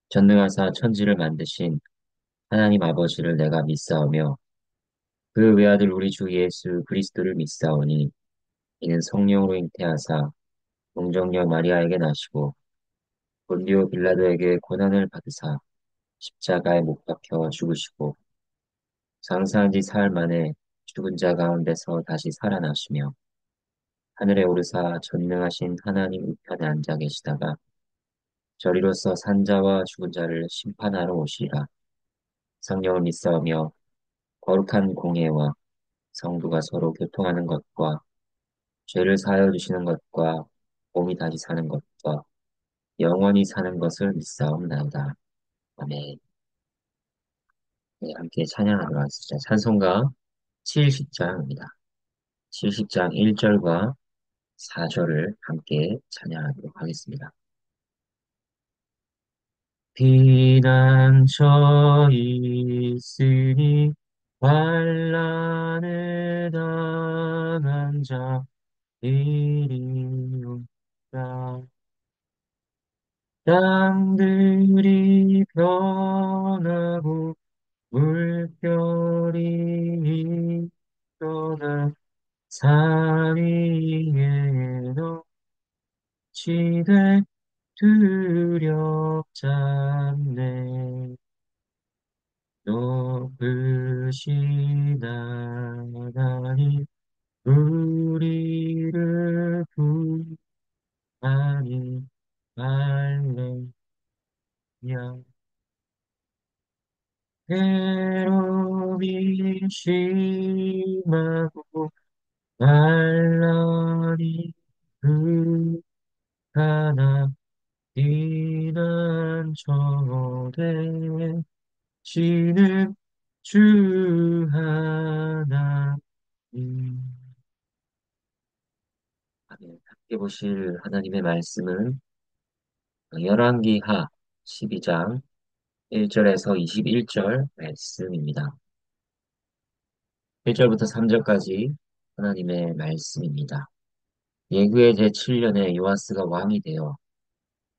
전능하사 천지를 만드신 하나님 아버지를 내가 믿사오며 그 외아들 우리 주 예수 그리스도를 믿사오니 이는 성령으로 잉태하사 동정녀 마리아에게 나시고 본디오 빌라도에게 고난을 받으사 십자가에 못 박혀 죽으시고 장사한 지 사흘 만에 죽은 자 가운데서 다시 살아나시며 하늘에 오르사 전능하신 하나님 우편에 앉아 계시다가 저리로서 산자와 죽은 자를 심판하러 오시리라. 성령을 믿사오며 거룩한 공예와 성도가 서로 교통하는 것과 죄를 사하여 주시는 것과 몸이 다시 사는 것과 영원히 사는 것을 믿사옵나이다. 아멘. 네, 함께 찬양하도록 하겠습니다. 찬송가 70장입니다. 70장 1절과 4절을 함께 찬양하도록 하겠습니다. 피난처 있으니 환난을 당한 자 이리 온다. 땅들이 변하고 물결이 떠나 산 위에도 지되 두렵잖네. 높으신 하나님 우리를 구하니 할렐루야. 괴로움이 심하고 반란이 극하나 피난처 되시는 주 하나님. 아멘. 함께 보실 하나님의 말씀은 열왕기하 12장 1절에서 21절 말씀입니다. 1절부터 3절까지 하나님의 말씀입니다. 예후의 제7년에 요아스가 왕이 되어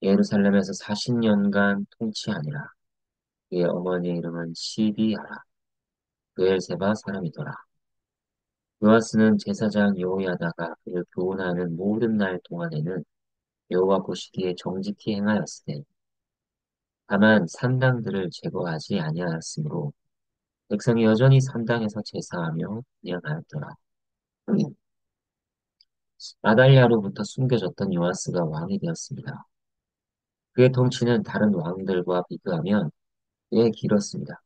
예루살렘에서 40년간 통치하니라. 그의 어머니의 이름은 시비아라. 브엘세바 사람이더라. 요아스는 제사장 여호야다가 그를 교훈하는 모든 날 동안에는 여호와 보시기에 정직히 행하였으되 다만 산당들을 제거하지 아니하였으므로 백성이 여전히 산당에서 제사하며 분향하였더라. 아달랴로부터 숨겨졌던 요아스가 왕이 되었습니다. 그의 통치는 다른 왕들과 비교하면 꽤 길었습니다.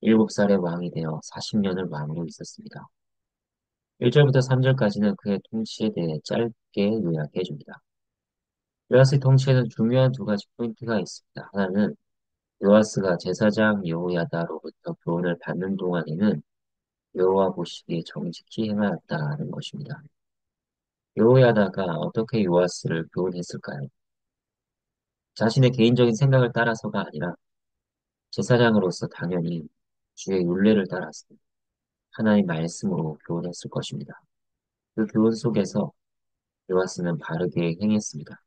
7살의 왕이 되어 40년을 왕으로 있었습니다. 1절부터 3절까지는 그의 통치에 대해 짧게 요약해 줍니다. 요아스의 통치에는 중요한 두 가지 포인트가 있습니다. 하나는 요아스가 제사장 여호야다로부터 교훈을 받는 동안에는 여호와 보시기에 정직히 행하였다는 것입니다. 여호야다가 어떻게 요아스를 교훈했을까요? 자신의 개인적인 생각을 따라서가 아니라 제사장으로서 당연히 주의 율례를 따라서 하나님 말씀으로 교훈했을 것입니다. 그 교훈 속에서 요아스는 바르게 행했습니다.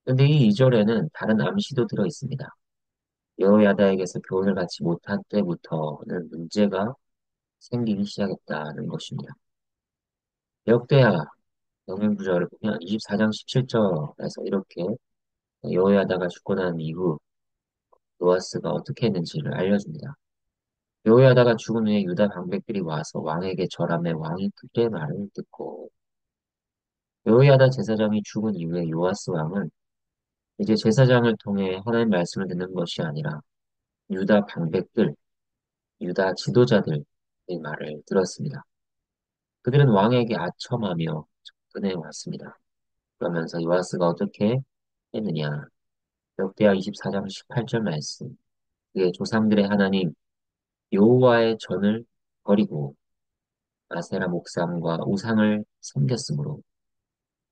그런데 이 2절에는 다른 암시도 들어 있습니다. 여호야다에게서 교훈을 받지 못한 때부터는 문제가 생기기 시작했다는 것입니다. 역대하 영행부절을 보면 24장 17절에서 이렇게 여호야다가 죽고 난 이후 요아스가 어떻게 했는지를 알려줍니다. 여호야다가 죽은 후에 유다 방백들이 와서 왕에게 절하며 왕이 그의 말을 듣고 여호야다 제사장이 죽은 이후에 요아스 왕은 이제 제사장을 통해 하나님 말씀을 듣는 것이 아니라 유다 방백들, 유다 지도자들의 말을 들었습니다. 그들은 왕에게 아첨하며 접근해 왔습니다. 그러면서 요아스가 어떻게 했느냐. 역대하 24장 18절 말씀. 그의 조상들의 하나님 여호와의 전을 버리고 아세라 목상과 우상을 섬겼으므로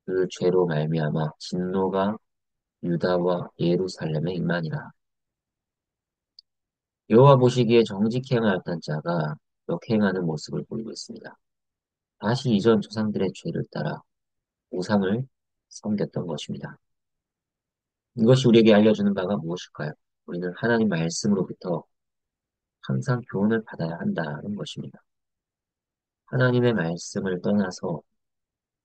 그 죄로 말미암아 진노가 유다와 예루살렘에 임하니라. 여호와 보시기에 정직히 행하였던 자가 역행하는 모습을 보이고 있습니다. 다시 이전 조상들의 죄를 따라 우상을 섬겼던 것입니다. 이것이 우리에게 알려주는 바가 무엇일까요? 우리는 하나님 말씀으로부터 항상 교훈을 받아야 한다는 것입니다. 하나님의 말씀을 떠나서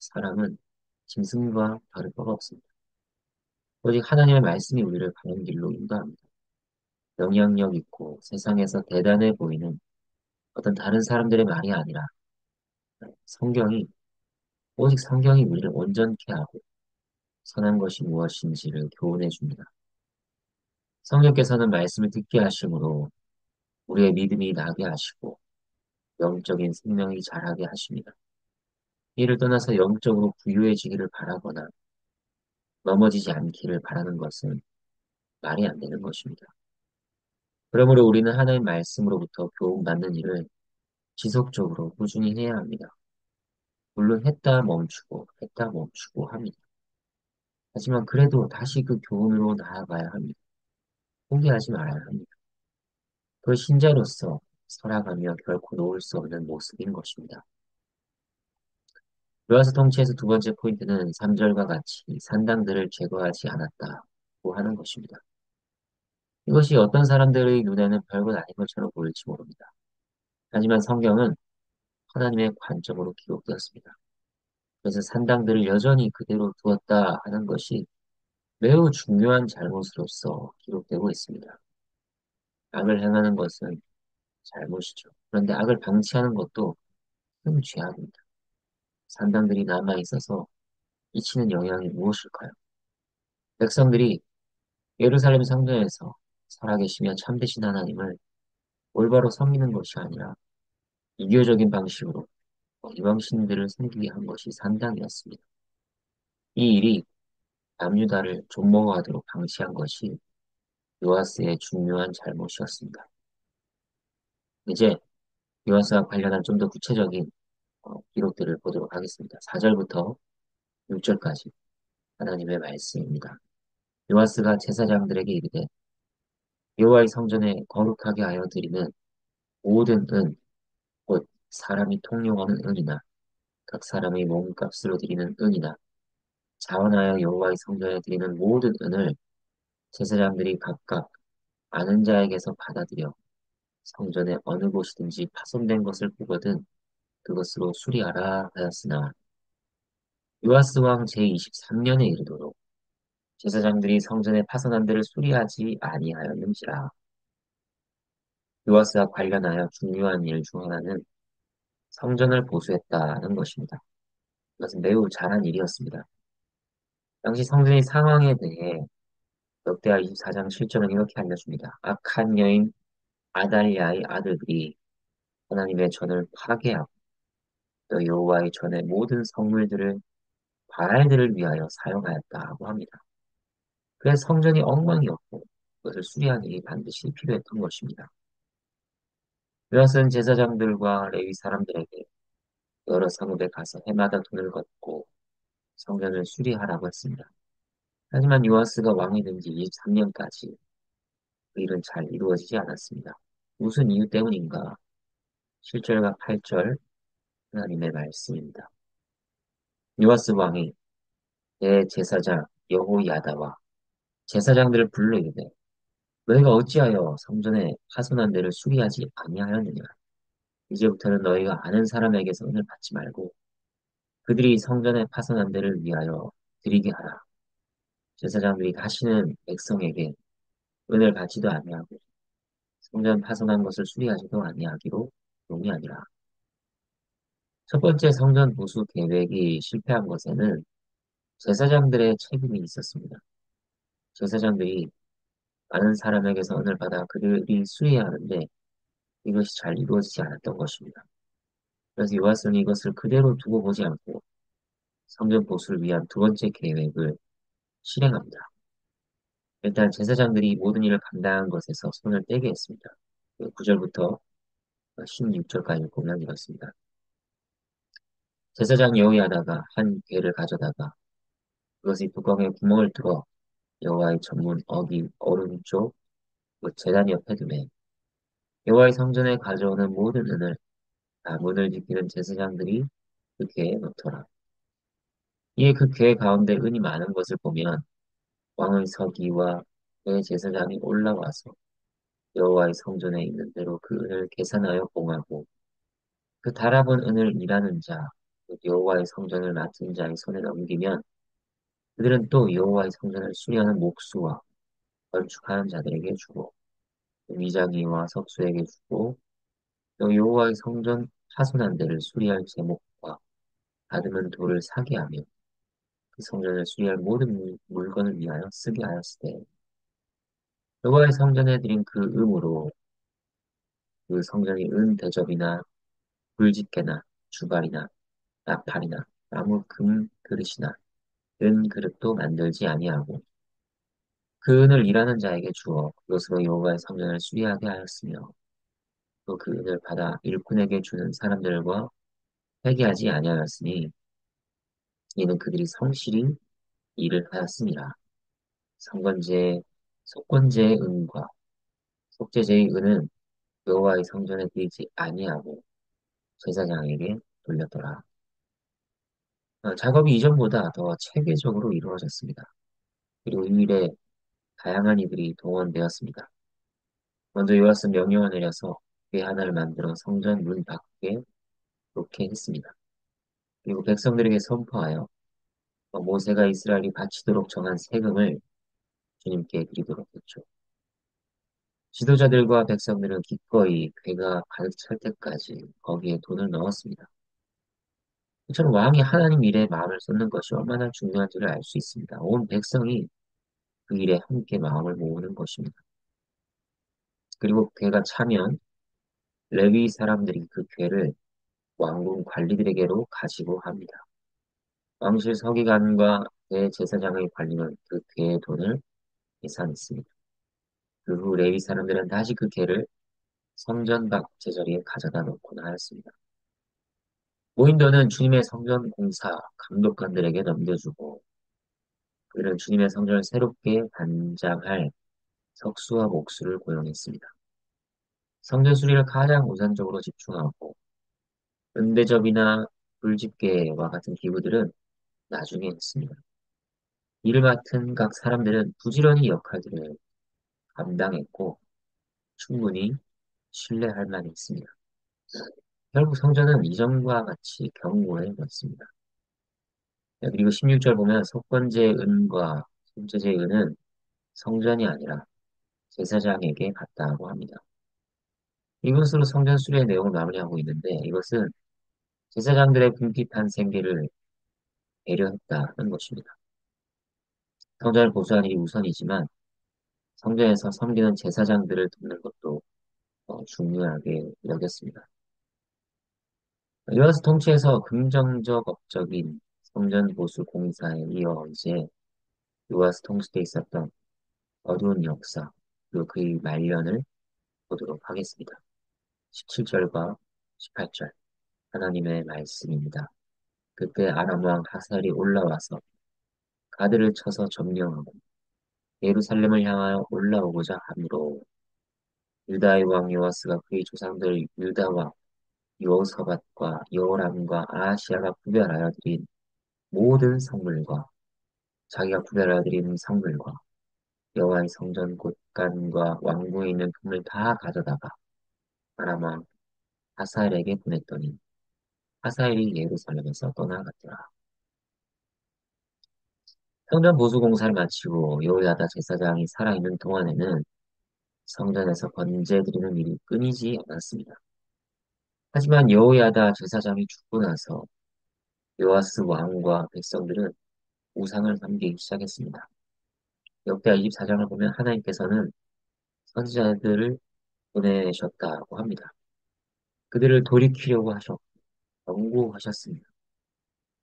사람은 짐승과 다를 바가 없습니다. 오직 하나님의 말씀이 우리를 바른 길로 인도합니다. 영향력 있고 세상에서 대단해 보이는 어떤 다른 사람들의 말이 아니라 성경이, 오직 성경이 우리를 온전케 하고 선한 것이 무엇인지를 교훈해 줍니다. 성령께서는 말씀을 듣게 하심으로 우리의 믿음이 나게 하시고 영적인 생명이 자라게 하십니다. 이를 떠나서 영적으로 부유해지기를 바라거나 넘어지지 않기를 바라는 것은 말이 안 되는 것입니다. 그러므로 우리는 하나님 말씀으로부터 교훈받는 일을 지속적으로 꾸준히 해야 합니다. 물론 했다 멈추고 합니다. 하지만 그래도 다시 그 교훈으로 나아가야 합니다. 포기하지 말아야 합니다. 그 신자로서 살아가며 결코 놓을 수 없는 모습인 것입니다. 요한서 통치에서 두 번째 포인트는 3절과 같이 산당들을 제거하지 않았다고 하는 것입니다. 이것이 어떤 사람들의 눈에는 별것 아닌 것처럼 보일지 모릅니다. 하지만 성경은 하나님의 관점으로 기록되었습니다. 그래서 산당들을 여전히 그대로 두었다 하는 것이 매우 중요한 잘못으로서 기록되고 있습니다. 악을 행하는 것은 잘못이죠. 그런데 악을 방치하는 것도 큰 죄악입니다. 산당들이 남아 있어서 미치는 영향이 무엇일까요? 백성들이 예루살렘 성전에서 살아계시며 참되신 하나님을 올바로 섬기는 것이 아니라 이교적인 방식으로 이방신들을 섬기게 한 것이 산당이었습니다. 이 일이 남유다를 존먹어하도록 방치한 것이 요아스의 중요한 잘못이었습니다. 이제 요아스와 관련한 좀 더 구체적인 기록들을 보도록 하겠습니다. 4절부터 6절까지 하나님의 말씀입니다. 요아스가 제사장들에게 이르되 여호와의 성전에 거룩하게 하여 드리는 모든 은, 곧 사람이 통용하는 은이나 각 사람의 몸값으로 드리는 은이나 자원하여 여호와의 성전에 드리는 모든 은을 제사장들이 각각 아는 자에게서 받아들여 성전의 어느 곳이든지 파손된 것을 보거든 그것으로 수리하라 하였으나 요아스 왕 제23년에 이르도록 제사장들이 성전의 파손한 데를 수리하지 아니하였는지라. 요아스와 관련하여 중요한 일 중 하나는 성전을 보수했다는 것입니다. 이것은 매우 잘한 일이었습니다. 당시 성전의 상황에 대해 역대하 24장 7절은 이렇게 알려줍니다. 악한 여인 아달리아의 아들들이 하나님의 전을 파괴하고 또 여호와의 전의 모든 성물들을 바알들을 위하여 사용하였다고 합니다. 그래서 성전이 엉망이었고 그것을 수리하는 일이 반드시 필요했던 것입니다. 이것은 제사장들과 레위 사람들에게 여러 성읍에 가서 해마다 돈을 걷고 성전을 수리하라고 했습니다. 하지만 요아스가 왕이 된 지 23년까지 그 일은 잘 이루어지지 않았습니다. 무슨 이유 때문인가? 7절과 8절 하나님의 말씀입니다. 요아스 왕이 대제사장 여호야다와 제사장들을 불러 이르되 너희가 어찌하여 성전의 파손한 데를 수리하지 아니하였느냐? 이제부터는 너희가 아는 사람에게서 은을 받지 말고 그들이 성전의 파손한 데를 위하여 드리게 하라. 제사장들이 다시는 백성에게 은을 받지도 아니하고 성전 파손한 것을 수리하지도 아니하기로 용이하니라. 첫 번째 성전 보수 계획이 실패한 것에는 제사장들의 책임이 있었습니다. 제사장들이 많은 사람에게서 은을 받아 그들이 수리해야 하는데 이것이 잘 이루어지지 않았던 것입니다. 그래서 요하스는 이것을 그대로 두고 보지 않고 성전 보수를 위한 두 번째 계획을 실행합니다. 일단 제사장들이 모든 일을 감당한 것에서 손을 떼게 했습니다. 9절부터 16절까지 보면 이렇습니다. 제사장 여호야다가 한 괴를 가져다가 그것이 뚜껑에 구멍을 뚫어 여호와의 전문 어기 오른쪽 그 제단 옆에 두매 여호와의 성전에 가져오는 모든 은을 다 문을 지키는 제사장들이 그 궤에 넣더라. 이에 그 궤 가운데 은이 많은 것을 보면 왕의 서기와 대제사장이 올라와서 여호와의 성전에 있는 대로 그 은을 계산하여 봉하고 그 달아본 은을 일하는 자, 곧 여호와의 성전을 맡은 자의 손에 넘기면 그들은 또 여호와의 성전을 수리하는 목수와 건축하는 자들에게 주고 또 미장이와 석수에게 주고 또 여호와의 성전 파손한 데를 수리할 제목과 다듬은 돌을 사게 하며 그 성전을 수리할 모든 물건을 위하여 쓰게 하였으되 여호와의 성전에 드린 그 음으로 그 성전이 은 대접이나 불집게나 주발이나 나팔이나 나무 금 그릇이나 은 그릇도 만들지 아니하고 그 은을 일하는 자에게 주어 그것으로 여호와의 성전을 수리하게 하였으며 또 그 은을 받아 일꾼에게 주는 사람들과 회개하지 아니하였으니 이는 그들이 성실히 일을 하였습니다. 성건제 속건제의 은과 속죄제의 은은 여호와의 성전에 드리지 아니하고 제사장에게 돌렸더라. 작업이 이전보다 더 체계적으로 이루어졌습니다. 그리고 이 일에 다양한 이들이 동원되었습니다. 먼저 요아스 명령을 내려서 궤 하나를 만들어 성전 문 밖에 놓게 했습니다. 그리고 백성들에게 선포하여 모세가 이스라엘이 바치도록 정한 세금을 주님께 드리도록 했죠. 지도자들과 백성들은 기꺼이 궤가 가득 찰 때까지 거기에 돈을 넣었습니다. 저는 왕이 하나님 일에 마음을 쏟는 것이 얼마나 중요한지를 알 수 있습니다. 온 백성이 그 일에 함께 마음을 모으는 것입니다. 그리고 궤가 차면 레위 사람들이 그 궤를 왕궁 관리들에게로 가지고 합니다. 왕실 서기관과 대제사장의 관리는 그 궤의 돈을 계산했습니다. 그 후 레위 사람들은 다시 그 궤를 성전 밖 제자리에 가져다 놓곤 하였습니다. 모인도는 주님의 성전 공사 감독관들에게 넘겨주고 그들은 주님의 성전을 새롭게 단장할 석수와 목수를 고용했습니다. 성전 수리를 가장 우선적으로 집중하고 은대접이나 불집게와 같은 기구들은 나중에 했습니다. 이를 맡은 각 사람들은 부지런히 역할들을 감당했고 충분히 신뢰할 만했습니다. 결국 성전은 이전과 같이 견고해졌습니다. 그리고 16절 보면 속건제의 은과 손재제의 은은 성전이 아니라 제사장에게 갔다고 합니다. 이것으로 성전 수리의 내용을 마무리하고 있는데 이것은 제사장들의 궁핍한 생계를 배려했다는 것입니다. 성전을 보수하는 일이 우선이지만 성전에서 섬기는 제사장들을 돕는 것도 중요하게 여겼습니다. 요아스 통치에서 긍정적 업적인 성전 보수 공사에 이어 이제 요아스 통치 때 있었던 어두운 역사 그리고 그의 말년을 보도록 하겠습니다. 17절과 18절 하나님의 말씀입니다. 그때 아람 왕 하살이 올라와서 가드를 쳐서 점령하고 예루살렘을 향하여 올라오고자 하므로 유다의 왕 요아스가 그의 조상들 유다와 여호사밧과 여호람과 아하시아가 구별하여 드린 모든 성물과 자기가 구별하여 드린 성물과 여호와의 성전 곳간과 왕궁에 있는 금을 다 가져다가 아람 왕 하사엘에게 보냈더니 하사엘이 예루살렘에서 떠나갔더라. 성전 보수 공사를 마치고 여호야다 제사장이 살아있는 동안에는 성전에서 번제 드리는 일이 끊이지 않았습니다. 하지만 여호야다 제사장이 죽고 나서 요아스 왕과 백성들은 우상을 섬기기 시작했습니다. 역대 24장을 보면 하나님께서는 선지자들을 보내셨다고 합니다. 그들을 돌이키려고 하셨고 경고하셨습니다.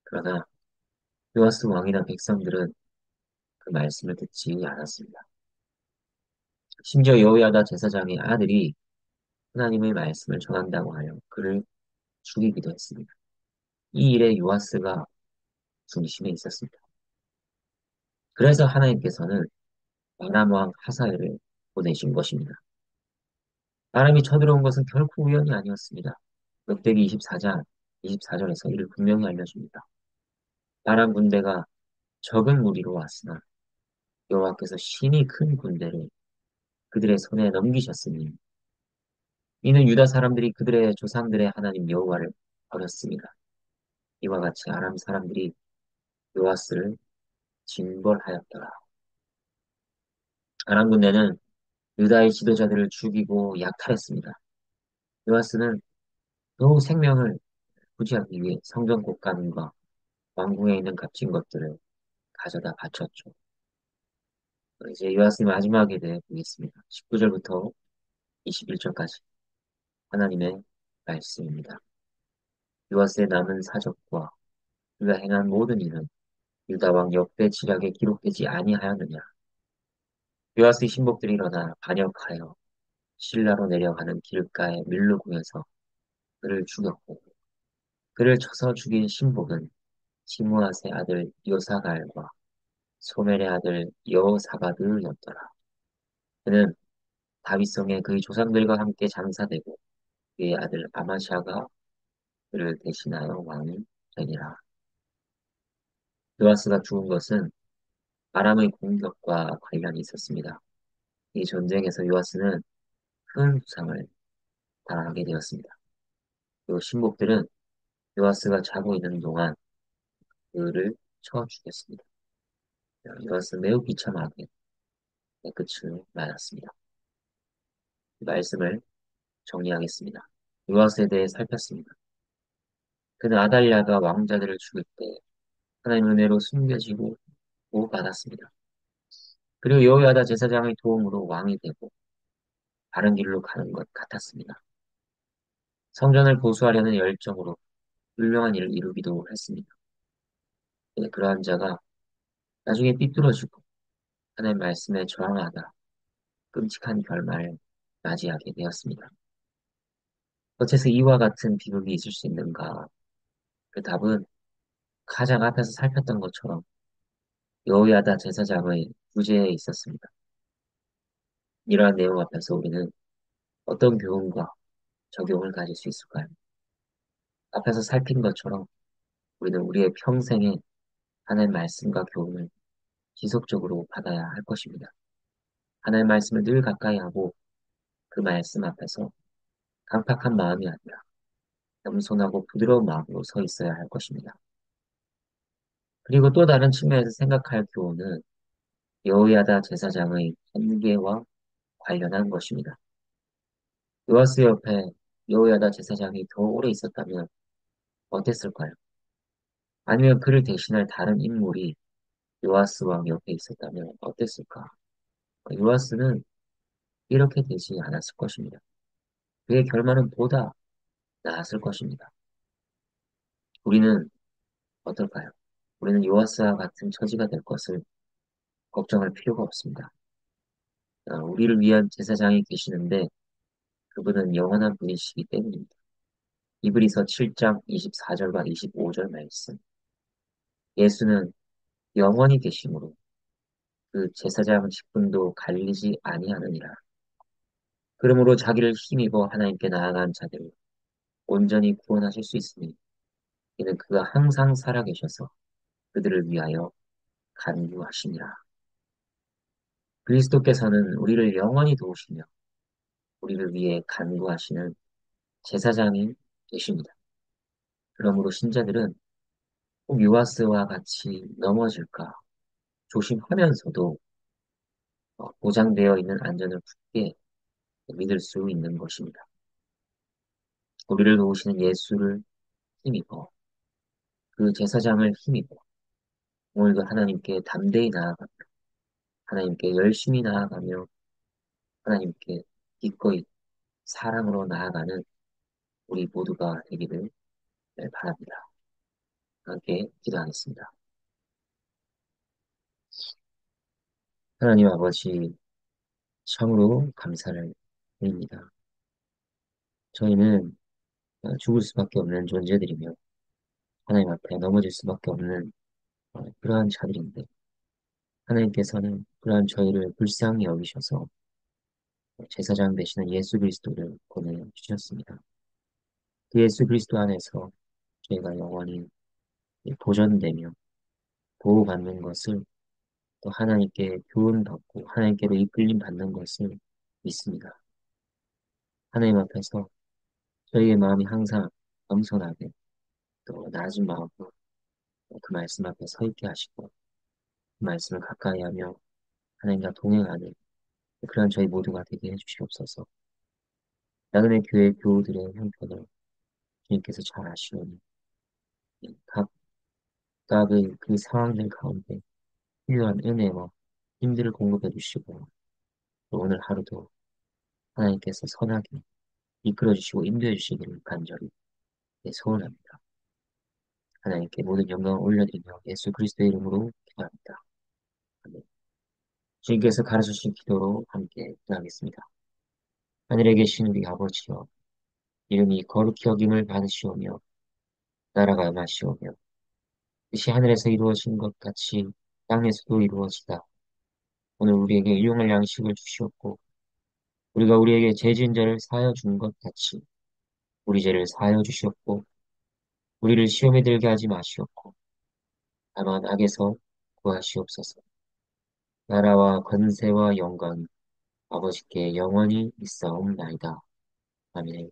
그러나 요아스 왕이나 백성들은 그 말씀을 듣지 않았습니다. 심지어 여호야다 제사장의 아들이 하나님의 말씀을 전한다고 하여 그를 죽이기도 했습니다. 이 일에 요아스가 중심에 있었습니다. 그래서 하나님께서는 아람 왕 하사엘을 보내신 것입니다. 아람이 쳐들어온 것은 결코 우연이 아니었습니다. 역대기 24장 24절에서 이를 분명히 알려줍니다. 아람 군대가 적은 무리로 왔으나 여호와께서 심히 큰 군대를 그들의 손에 넘기셨으니 이는 유다 사람들이 그들의 조상들의 하나님 여호와를 버렸습니다. 이와 같이 아람 사람들이 요아스를 징벌하였더라. 아람 군대는 유다의 지도자들을 죽이고 약탈했습니다. 요아스는 더욱 생명을 구제하기 위해 성전 곳간과 왕궁에 있는 값진 것들을 가져다 바쳤죠. 이제 요아스의 마지막에 대해 보겠습니다. 19절부터 21절까지 하나님의 말씀입니다. 요아스의 남은 사적과 그가 행한 모든 일은 유다 왕 역대 지략에 기록되지 아니하였느냐. 요아스의 신복들이 일어나 반역하여 실라로 내려가는 길가의 밀루궁에서 그를 죽였고 그를 쳐서 죽인 신복은 시므아스의 아들 요사갈과 소멜의 아들 여호사바드였더라. 그는 다윗성에 그의 조상들과 함께 장사되고 그의 아들 아마샤가 그를 대신하여 왕이 되니라. 요아스가 죽은 것은 아람의 공격과 관련이 있었습니다. 이 전쟁에서 요아스는 큰 부상을 당하게 되었습니다. 또 신복들은 요아스가 자고 있는 동안 그를 쳐 죽였습니다. 요아스는 매우 비참하게 끝을 맞았습니다. 이 말씀을 정리하겠습니다. 요아스에 대해 살폈습니다. 그는 아달랴가 왕자들을 죽일 때 하나님의 은혜로 숨겨지고 보호받았습니다. 그리고 여호야다 제사장의 도움으로 왕이 되고 바른 길로 가는 것 같았습니다. 성전을 보수하려는 열정으로 훌륭한 일을 이루기도 했습니다. 그런데 그러한 자가 나중에 삐뚤어지고 하나님의 말씀에 저항하다 끔찍한 결말을 맞이하게 되었습니다. 어째서 이와 같은 비극이 있을 수 있는가? 그 답은 가장 앞에서 살폈던 것처럼 여호야다 제사장의 구제에 있었습니다. 이러한 내용 앞에서 우리는 어떤 교훈과 적용을 가질 수 있을까요? 앞에서 살핀 것처럼 우리는 우리의 평생에 하나님의 말씀과 교훈을 지속적으로 받아야 할 것입니다. 하나님의 말씀을 늘 가까이 하고 그 말씀 앞에서 강팍한 마음이 아니라 겸손하고 부드러운 마음으로 서 있어야 할 것입니다. 그리고 또 다른 측면에서 생각할 교훈은 여호야다 제사장의 한계와 관련한 것입니다. 요아스 옆에 여호야다 제사장이 더 오래 있었다면 어땠을까요? 아니면 그를 대신할 다른 인물이 요아스 왕 옆에 있었다면 어땠을까? 요아스는 이렇게 되지 않았을 것입니다. 그의 결말은 보다 나았을 것입니다. 우리는 어떨까요? 우리는 요아스와 같은 처지가 될 것을 걱정할 필요가 없습니다. 우리를 위한 제사장이 계시는데 그분은 영원한 분이시기 때문입니다. 이브리서 7장 24절과 25절 말씀. 예수는 영원히 계심으로 그 제사장 직분도 갈리지 아니하느니라. 그러므로 자기를 힘입어 하나님께 나아간 자들을 온전히 구원하실 수 있으니 이는 그가 항상 살아계셔서 그들을 위하여 간구하시니라. 그리스도께서는 우리를 영원히 도우시며 우리를 위해 간구하시는 제사장이 되십니다. 그러므로 신자들은 꼭 유아스와 같이 넘어질까 조심하면서도 보장되어 있는 안전을 굳게 믿을 수 있는 것입니다. 우리를 도우시는 예수를 힘입어 그 제사장을 힘입어 오늘도 하나님께 담대히 나아가며 하나님께 열심히 나아가며 하나님께 기꺼이 사랑으로 나아가는 우리 모두가 되기를 바랍니다. 함께 기도하겠습니다. 하나님 아버지, 참으로 감사를 드립니다. 저희는 죽을 수밖에 없는 존재들이며 하나님 앞에 넘어질 수밖에 없는 그러한 자들인데 하나님께서는 그러한 저희를 불쌍히 여기셔서 제사장 되시는 예수 그리스도를 보내주셨습니다. 그 예수 그리스도 안에서 저희가 영원히 보존되며 보호받는 것을 또 하나님께 교훈받고 하나님께로 이끌림 받는 것을 믿습니다. 하나님 앞에서 저희의 마음이 항상 겸손하게 또 낮은 마음으로 그 말씀 앞에 서 있게 하시고 그 말씀을 가까이 하며 하나님과 동행하는 그런 저희 모두가 되게 해주시옵소서. 나그네 교회 교우들의 형편을 주님께서 잘 아시오니 각각의 그 상황들 가운데 필요한 은혜와 힘들을 공급해 주시고 또 오늘 하루도 하나님께서 선하게 이끌어 주시고 인도해 주시기를 간절히 소원합니다. 하나님께 모든 영광을 올려드리며 예수 그리스도의 이름으로 기도합니다. 아멘. 주님께서 가르쳐 주신 기도로 함께 기도하겠습니다. 하늘에 계신 우리 아버지여, 이름이 거룩히 여김을 받으시오며 나라가 임하시오며 뜻이 하늘에서 이루어진 것 같이 땅에서도 이루어지다. 오늘 우리에게 일용할 양식을 주시옵고 우리가 우리에게 죄 지은 자를 사하여 준 것 같이 우리 죄를 사하여 주시옵고 우리를 시험에 들게 하지 마시옵고 다만 악에서 구하시옵소서. 나라와 권세와 영광 아버지께 영원히 있사옵나이다. 아멘.